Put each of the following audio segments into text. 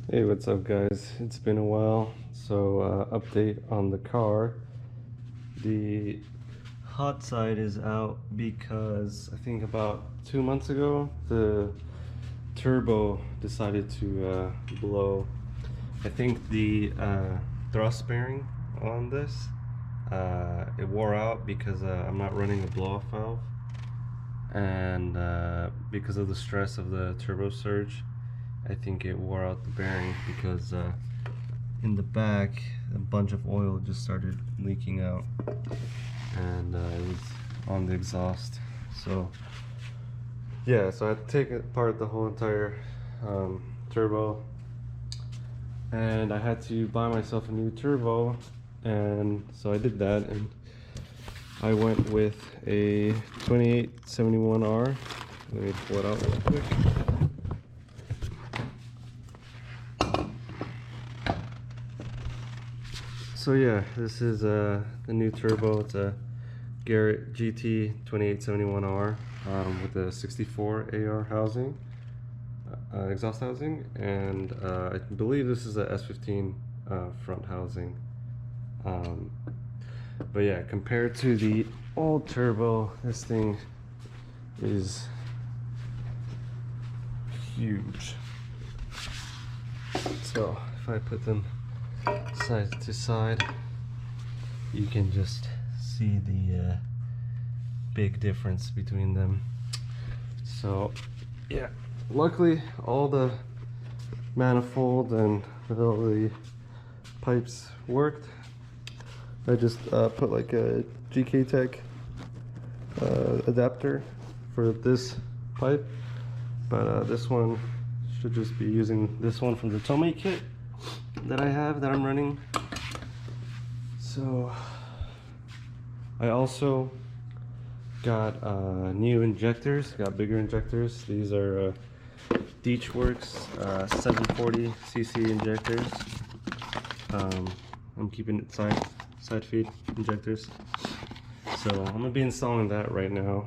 Hey, what's up, guys? It's been a while. So, update on the car. The hot side is out because I think about 2 months ago the turbo decided to blow. I think the thrust bearing on this it wore out because I'm not running a blow off valve, and because of the stress of the turbo surge, I think it wore out the bearing because in the back a bunch of oil just started leaking out, and it was on the exhaust. So yeah, so I had to take apart the whole entire turbo, and I had to buy myself a new turbo, and so I did that, and I went with a 2871R. Let me pull it out real quick. So yeah, this is the new turbo. It's a Garrett GT 2871R with a 64 AR housing, exhaust housing, and I believe this is a S15 front housing. But yeah, compared to the old turbo, this thing is huge. So if I put them side to side, you can just see the big difference between them. So yeah, luckily all the manifold and all the pipes worked. I just put like a GK Tech adapter for this pipe, but this one should just be using this one from the Tomei kit that I have, that I'm running. So I also got new injectors, got bigger injectors. These are Deechworks 740cc injectors. I'm keeping it side feed injectors. So I'm gonna be installing that right now.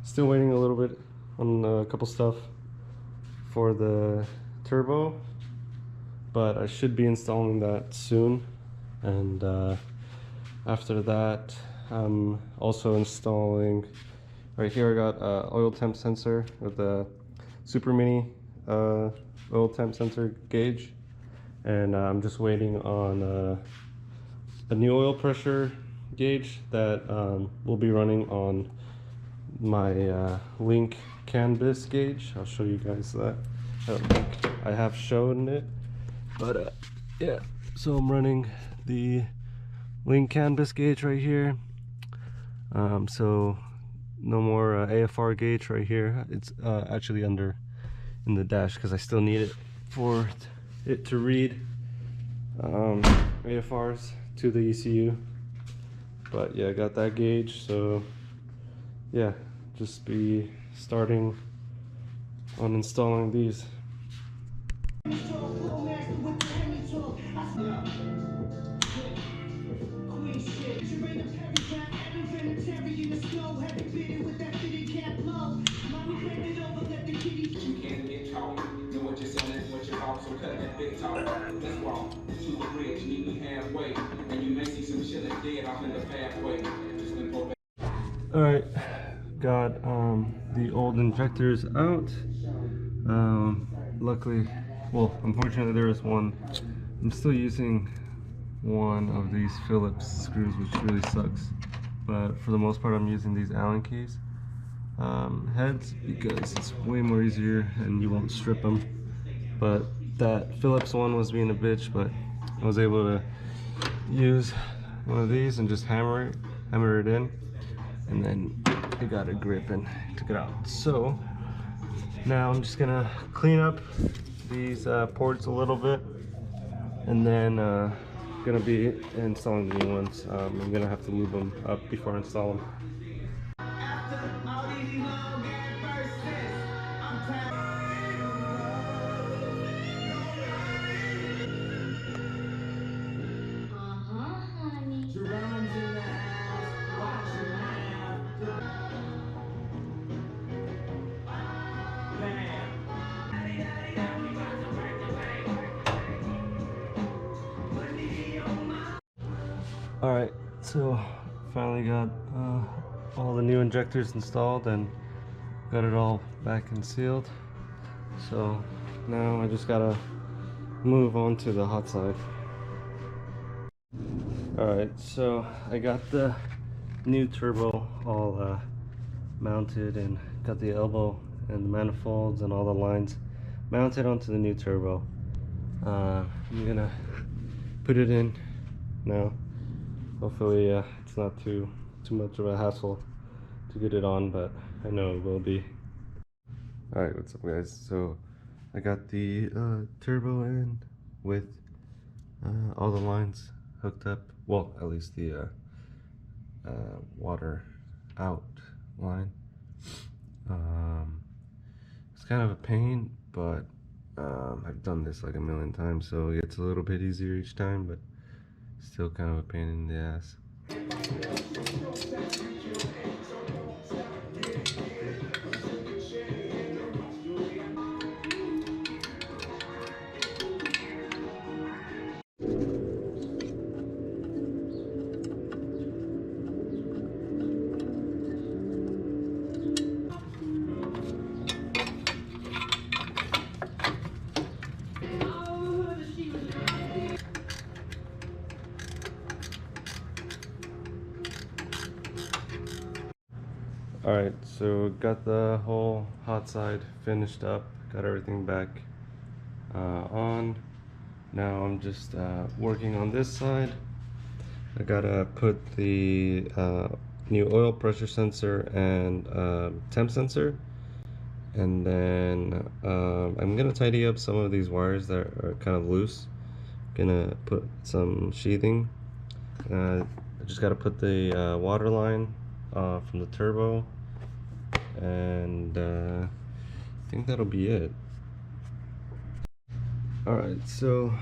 Still waiting a little bit on a couple stuff for the turbo, but I should be installing that soon. And after that, I'm also installing, right here I got oil temp sensor with the super mini oil temp sensor gauge, and I'm just waiting on a new oil pressure gauge that will be running on my Link canvas gauge. I'll show you guys that. I don't think I have shown it, but yeah, so I'm running the Link canvas gauge right here. So no more AFR gauge right here. It's actually under in the dash because I still need it for it to read AFRs to the ECU. But yeah, I got that gauge, so yeah, just be starting on installing these. Alright, got the old injectors out. Luckily, well, unfortunately there is one. I'm still using one of these Phillips screws, which really sucks. But for the most part, I'm using these Allen keys heads because it's way more easier and you won't strip them. But that Phillips one was being a bitch, but I was able to use one of these and just hammer it in, and then it got a grip and took it out. So now I'm just gonna clean up these ports a little bit, and then gonna be installing the new ones. I'm gonna have to lube them up before I install them. Alright, so finally got all the new injectors installed and got it all back and sealed. So now I just gotta move on to the hot side. Alright, so I got the new turbo all mounted and got the elbow and the manifolds and all the lines mounted onto the new turbo. I'm gonna put it in now. Hopefully it's not too much of a hassle to get it on, but I know it will be. Alright, what's up guys? So I got the turbo in with all the lines hooked up. Well, at least the water out line. It's kind of a pain, but I've done this like a million times, so it's a little bit easier each time, but still kind of a pain in the ass. Alright, so got the whole hot side finished up, got everything back on. Now I'm just working on this side. I gotta put the new oil pressure sensor and temp sensor, and then I'm gonna tidy up some of these wires that are kind of loose. Gonna put some sheathing. I just gotta put the water line from the turbo, and I think that'll be it. Alright, so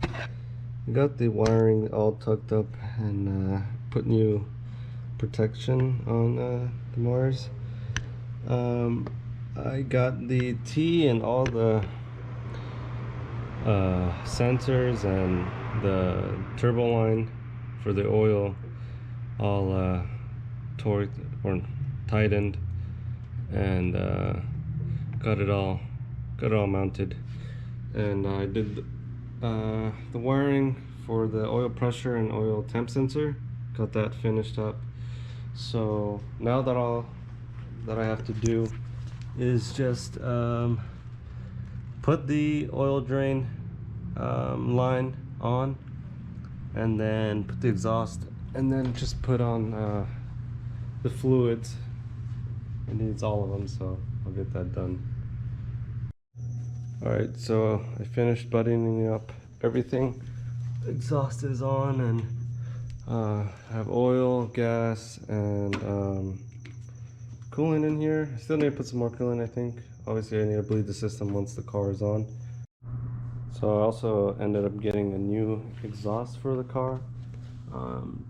I got the wiring all tucked up and put new protection on the wires. I got the T and all the sensors and the turbo line for the oil all torqued or tightened, and got it all mounted. And I did the wiring for the oil pressure and oil temp sensor, got that finished up. So now that all that I have to do is just put the oil drain line on, and then put the exhaust, and then just put on the fluids. It needs all of them, so I'll get that done. Alright, so I finished buttoning up everything. Exhaust is on, and I have oil, gas, and coolant in here. I still need to put some more coolant, I think. Obviously I need to bleed the system once the car is on. So I also ended up getting a new exhaust for the car.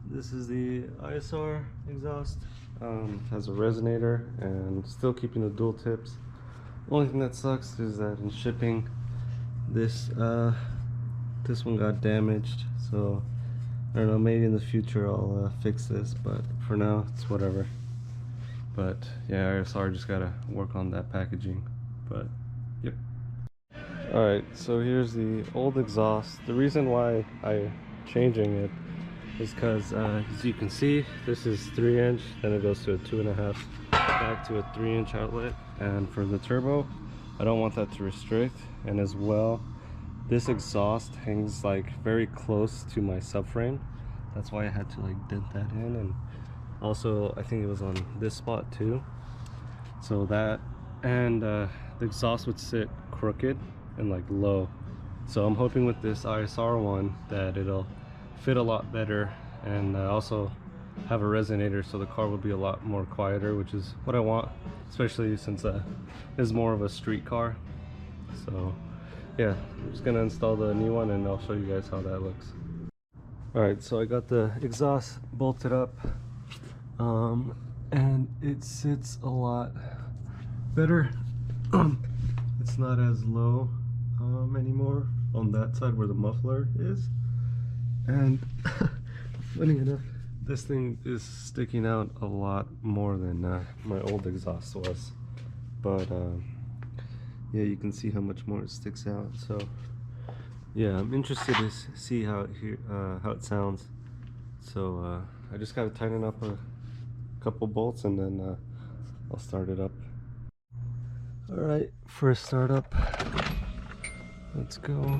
This is the ISR exhaust. Has a resonator and still keeping the dual tips. Only thing that sucks is that in shipping, this one got damaged. So I don't know, maybe in the future I'll fix this, but for now it's whatever. But yeah, ISR just gotta work on that packaging. But yep. Alright, so here's the old exhaust. The reason why I'm changing it is because as you can see, this is 3-inch, then it goes to a 2.5, back to a 3-inch outlet. And for the turbo, I don't want that to restrict. And as well, this exhaust hangs like very close to my subframe. That's why I had to like dent that in. And also I think it was on this spot too. So that, and the exhaust would sit crooked and like low. So I'm hoping with this ISR one that it'll fit a lot better, and also have a resonator, so the car will be a lot more quieter, which is what I want, especially since it's more of a street car. So yeah, I'm just gonna install the new one and I'll show you guys how that looks. Alright, so I got the exhaust bolted up, and it sits a lot better. It's not as low anymore on that side where the muffler is. And funny enough, this thing is sticking out a lot more than my old exhaust was. But yeah, you can see how much more it sticks out. So yeah, I'm interested to see how it sounds. So I just gotta tighten up a couple bolts and then I'll start it up. All right, first startup. Let's go.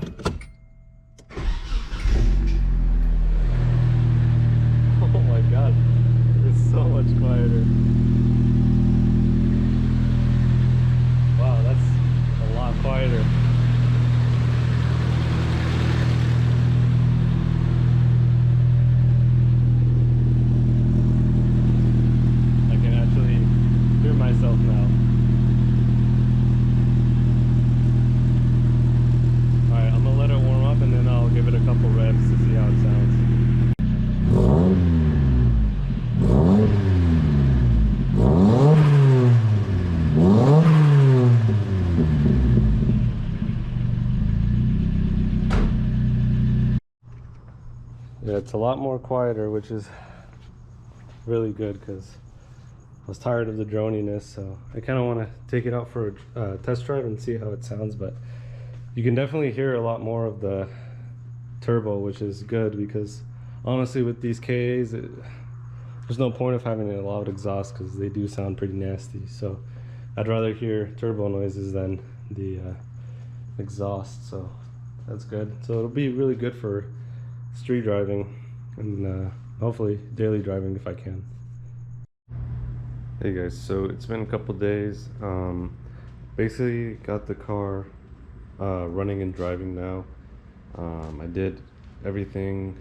Oh my god, it's so much quieter. Wow, that's a lot quieter. I can actually hear myself now. Alright, I'm gonna let it warm up and then I'll give it a couple revs to see how it sounds. Yeah, it's a lot more quieter, which is really good because I was tired of the droniness, so I kind of want to take it out for a test drive and see how it sounds. But you can definitely hear a lot more of the turbo, which is good because honestly with these KAs there's no point of having a loud exhaust because they do sound pretty nasty. So I'd rather hear turbo noises than the exhaust, so that's good. So it'll be really good for street driving and hopefully daily driving if I can. Hey guys, so it's been a couple days. Basically got the car running and driving now. I did everything.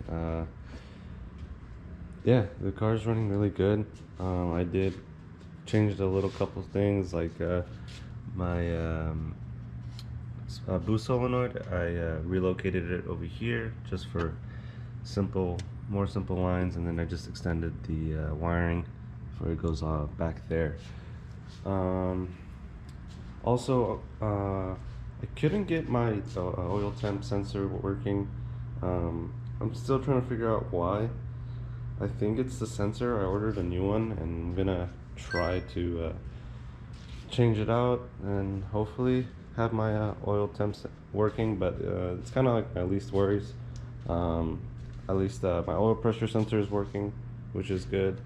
Yeah, the car's running really good. I did changed a little couple things like my boost solenoid. I relocated it over here just for more simple lines, and then I just extended the wiring before it goes back there. Also, I couldn't get my oil temp sensor working. I'm still trying to figure out why. I think it's the sensor. I ordered a new one and I'm gonna try to change it out and hopefully have my oil temps working, but it's kind of like my least worries. At least my oil pressure sensor is working, which is good.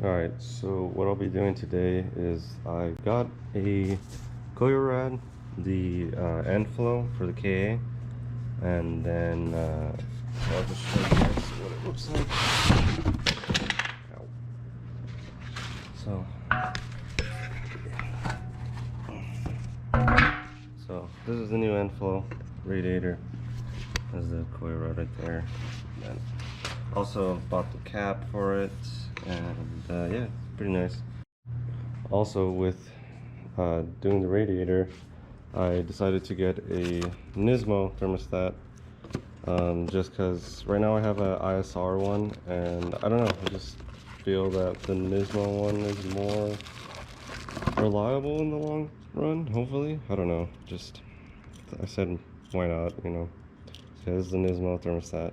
Alright, so what I'll be doing today is I got a coil rod, the end flow for the KA, and then I'll just show you guys what it looks like. Ow. So this is the new end flow radiator. There's the coil rod right there. And also bought the cap for it, and yeah, it's pretty nice. Also with doing the radiator, I decided to get a Nismo thermostat, just because right now I have a ISR one, and I don't know, I just feel that the Nismo one is more reliable in the long run, hopefully. I don't know, just I said why not, you know. So this is the Nismo thermostat.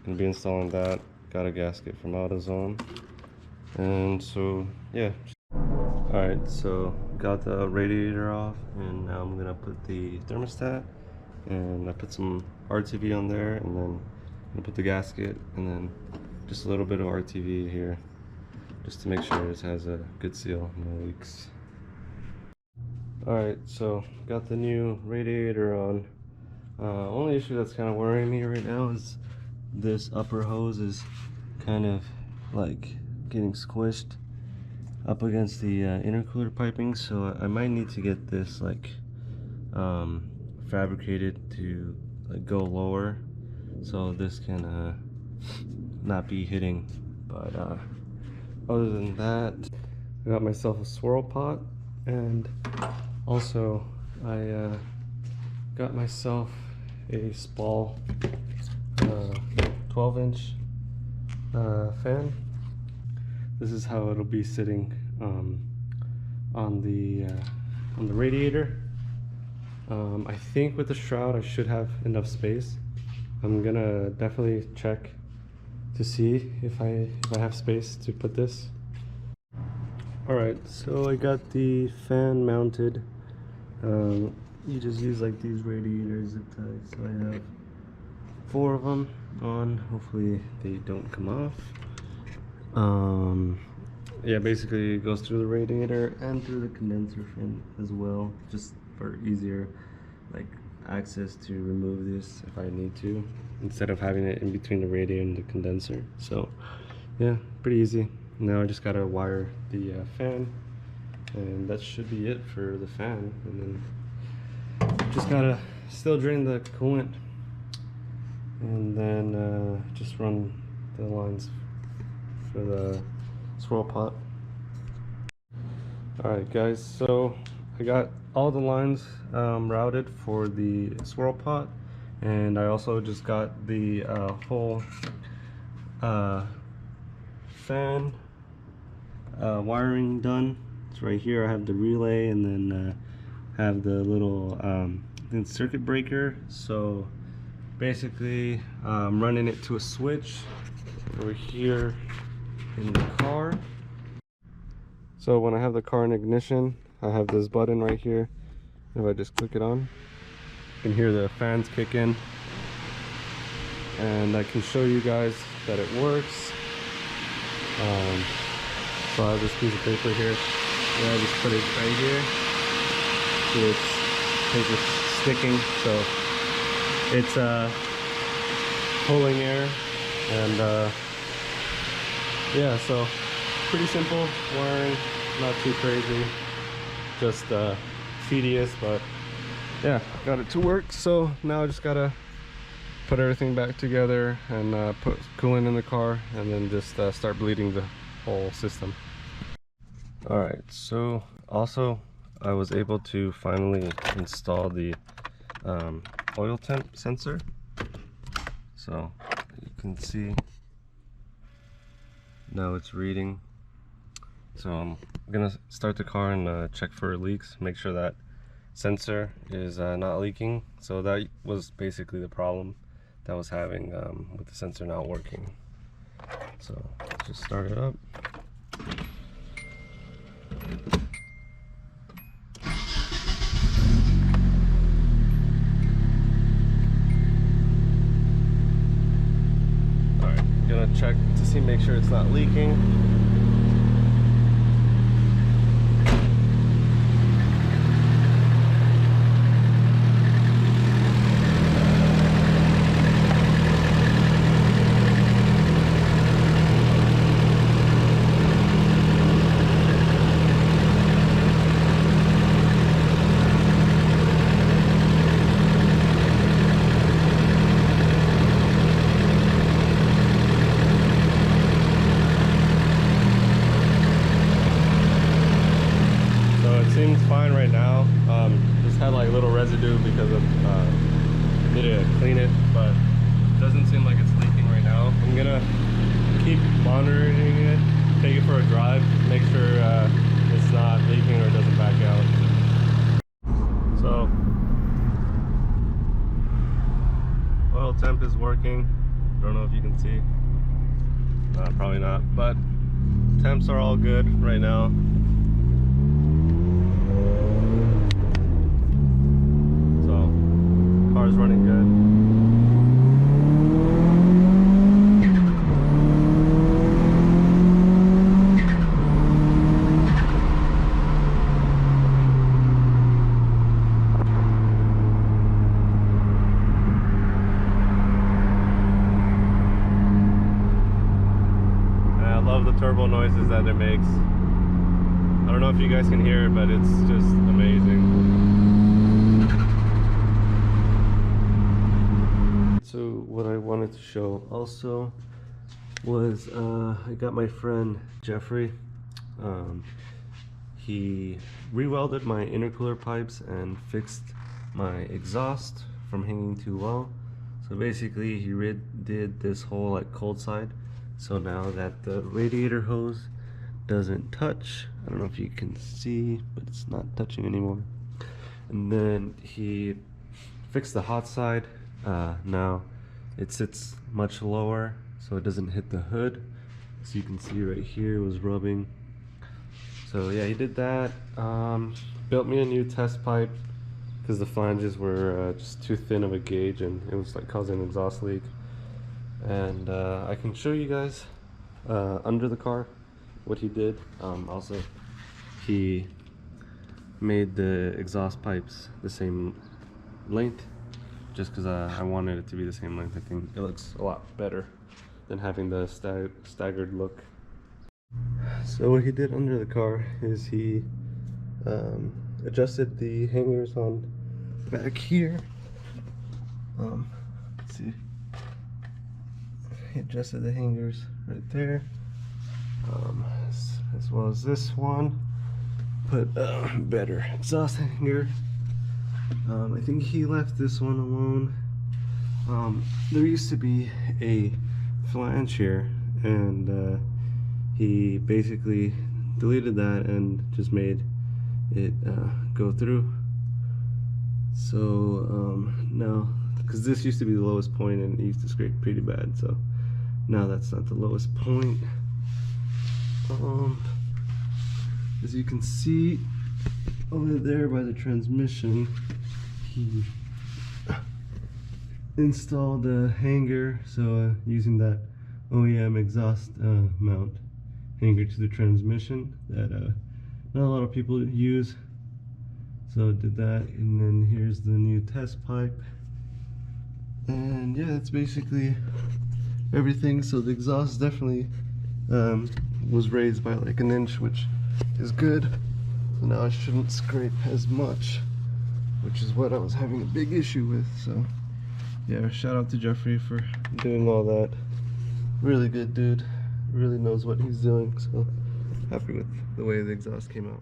Gonna be installing that. Got a gasket from AutoZone, and so yeah. Alright, so got the radiator off, and now I'm gonna put the thermostat, and I put some RTV on there, and then I'm gonna put the gasket, and then just a little bit of RTV here just to make sure it has a good seal, no leaks. Alright, so got the new radiator on. Only issue that's kind of worrying me right now is this upper hose is kind of like getting squished up against the intercooler piping, so I might need to get this like fabricated to like go lower, so this can not be hitting. But other than that, I got myself a swirl pot, and also I got myself a Spall 12-inch fan. This is how it'll be sitting on the radiator. I think with the shroud I should have enough space. I'm gonna definitely check to see if I have space to put this. Alright, so I got the fan mounted. You just use like these radiator zip ties. So I have 4 of them on. Hopefully they don't come off. Yeah, basically it goes through the radiator and through the condenser fan as well, just for easier like access to remove this if I need to, instead of having it in between the radiator and the condenser. So yeah, pretty easy. Now I just gotta wire the fan, and that should be it for the fan. And then just gotta still drain the coolant, and then just run the lines for the swirl pot. Alright guys, so I got all the lines routed for the swirl pot, and I also just got the whole fan wiring done. It's right here. I have the relay, and then have the little circuit breaker. So basically I'm running it to a switch over here in the car. So when I have the car in ignition, I have this button right here. If I just click it on, you can hear the fans kick in, and I can show you guys that it works. So I have this piece of paper here, and I just put it right here. See, it's sticking, so it's pulling air, and yeah, so pretty simple wiring, not too crazy, just tedious, but yeah, got it to work. So now I just gotta put everything back together and put coolant in the car, and then just start bleeding the whole system. All right, so also I was able to finally install the oil temp sensor. So you can see now it's reading. So I'm gonna start the car and check for leaks, make sure that sensor is not leaking. So that was basically the problem that I was having with the sensor not working. So let's just start it up. Alright, gonna check to see, make sure it's not leaking. Seems fine right now. Just had like little residue because of needed to clean it, but it doesn't seem like it's leaking right now. I'm gonna keep monitoring it, take it for a drive, make sure it's not leaking or it doesn't back out. So oil temp is working. Don't know if you can see. Probably not, but temps are all good right now. Car's running good. love the turbo noises that it makes. I don't know if you guys can hear it, but it's just amazing. So what I wanted to show also was I got my friend Jeffrey. He re-welded my intercooler pipes and fixed my exhaust from hanging too low. So basically he did this whole like cold side, so now that the radiator hose doesn't touch. I don't know if you can see, but it's not touching anymore. And then he fixed the hot side. Now it sits much lower so it doesn't hit the hood. So you can see right here it was rubbing. So yeah, he did that. Built me a new test pipe because the flanges were just too thin of a gauge and it was like causing an exhaust leak. And I can show you guys under the car what he did. Also, he made the exhaust pipes the same length just because I wanted it to be the same length. I think it looks a lot better than having the staggered look. So what he did under the car is he adjusted the hangers on back here. Let's see. He adjusted the hangers right there, as well as this one. Put a better exhaust hanger. I think he left this one alone. There used to be a flange here, and he basically deleted that and just made it go through. So now, because this used to be the lowest point and it used to scrape pretty bad, so now that's not the lowest point. As you can see over there by the transmission, he installed a hanger, so using that OEM exhaust mount hanger to the transmission that not a lot of people use. So did that, and then here's the new test pipe, and yeah, that's basically everything. So the exhaust definitely was raised by like an inch, which is good. So now I shouldn't scrape as much, which is what I was having a big issue with. So yeah, shout out to Jeffrey for doing all that. Really good dude, really knows what he's doing. So happy with the way the exhaust came out.